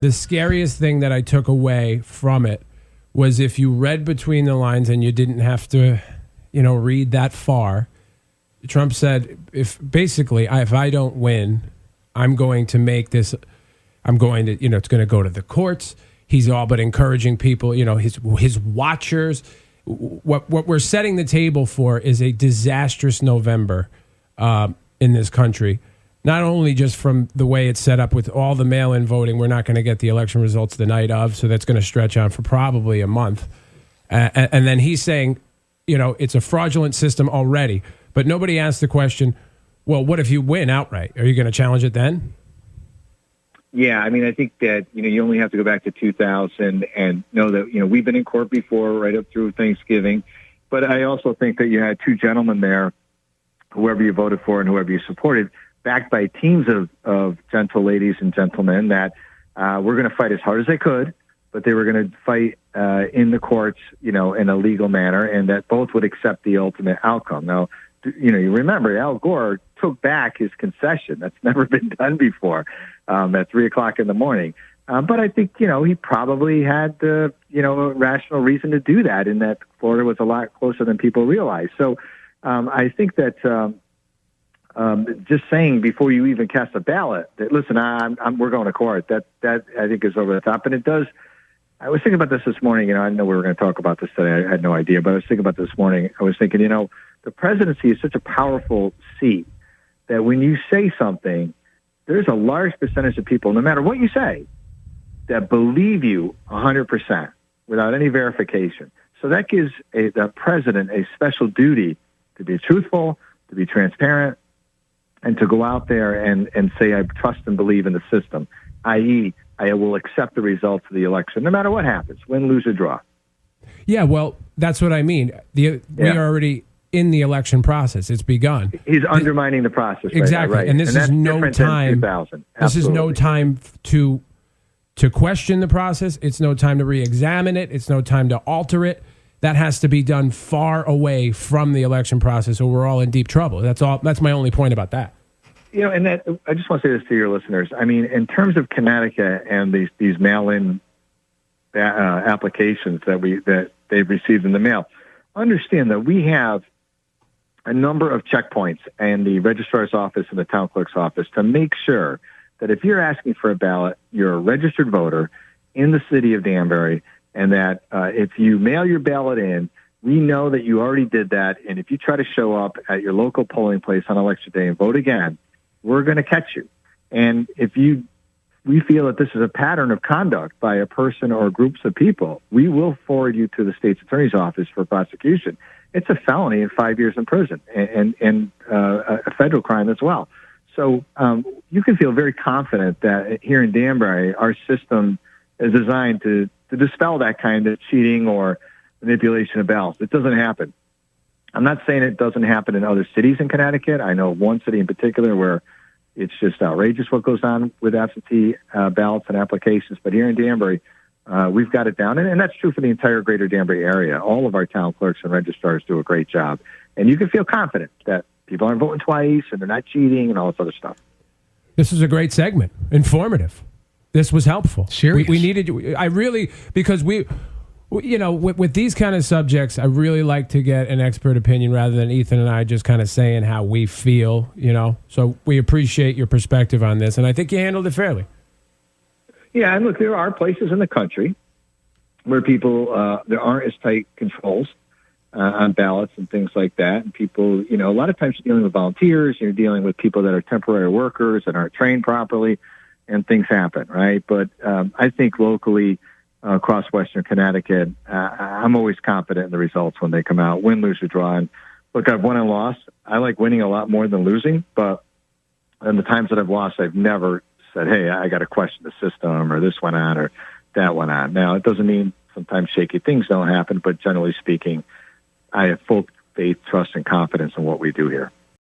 The scariest thing that I took away from it was if you read between the lines and you didn't have to, read that far. Trump said, if I don't win, I'm going to make this, it's going to go to the courts. He's all but encouraging people, his watchers. What we're setting the table for is a disastrous November in this country. Not only just from the way it's set up with all the mail-in voting, we're not going to get the election results the night of, so that's going to stretch on for probably a month. And then he's saying, it's a fraudulent system already. But nobody asked the question, well, what if you win outright? Are you going to challenge it then? Yeah, I mean, I think that, you only have to go back to 2000 and know that, we've been in court before, right up through Thanksgiving. But I also think that you had two gentlemen there, whoever you voted for and whoever you supported, backed by teams of gentle ladies and gentlemen that were going to fight as hard as they could, but they were going to fight in the courts, in a legal manner, and that both would accept the ultimate outcome. Now, you remember Al Gore took back his concession. That's never been done before at 3:00 in the morning. But I think, he probably had a rational reason to do that, in that Florida was a lot closer than people realized. So I think that just saying before you even cast a ballot that, listen, we're going to court, that I think is over the top. And it does. I was thinking about this morning. I know we were going to talk about this today. I had no idea, but I was thinking about this morning. I was thinking, the presidency is such a powerful seat that when you say something, there's a large percentage of people, no matter what you say, that believe you 100% without any verification. So that gives the president a special duty to be truthful, to be transparent, and to go out there and say, I trust and believe in the system, i.e., I will accept the results of the election, no matter what happens, win, lose, or draw. Yeah, well, that's what I mean. We are already in the election process. It's begun. He's undermining the process. Exactly. Right. And this is no time. This is no time to question the process. It's no time to re-examine it. It's no time to alter it. That has to be done far away from the election process, or we're all in deep trouble. That's all. That's my only point about that. And that, I just want to say this to your listeners. I mean, in terms of Connecticut and these mail-in applications that they've received in the mail, understand that we have a number of checkpoints in the registrar's office and the town clerk's office to make sure that if you're asking for a ballot, you're a registered voter in the city of Danbury, and that if you mail your ballot in, we know that you already did that. And if you try to show up at your local polling place on election day and vote again, we're going to catch you. And if we feel that this is a pattern of conduct by a person or groups of people, we will forward you to the state's attorney's office for prosecution. It's a felony and 5 years in prison and a federal crime as well. So you can feel very confident that here in Danbury, our system is designed to dispel that kind of cheating or manipulation of ballots. It doesn't happen. I'm not saying it doesn't happen in other cities in Connecticut. I know one city in particular where it's just outrageous what goes on with absentee ballots and applications. But here in Danbury, we've got it down. And that's true for the entire greater Danbury area. All of our town clerks and registrars do a great job. And you can feel confident that people aren't voting twice and they're not cheating and all this other stuff. This is a great segment. Informative. This was helpful. Serious. We needed, because with these kind of subjects, I really like to get an expert opinion rather than Ethan and I just kind of saying how we feel, So we appreciate your perspective on this, and I think you handled it fairly. Yeah, and look, there are places in the country where people, there aren't as tight controls on ballots and things like that. And people, a lot of times you're dealing with volunteers, you're dealing with people that are temporary workers that aren't trained properly, and things happen, right? But I think locally, across Western Connecticut, I'm always confident in the results when they come out, win, lose, or draw. And look, I've won and lost. I like winning a lot more than losing, but in the times that I've lost, I've never said, hey, I got to question the system or this went on or that went on. Now, it doesn't mean sometimes shaky things don't happen, but generally speaking, I have full faith, trust, and confidence in what we do here.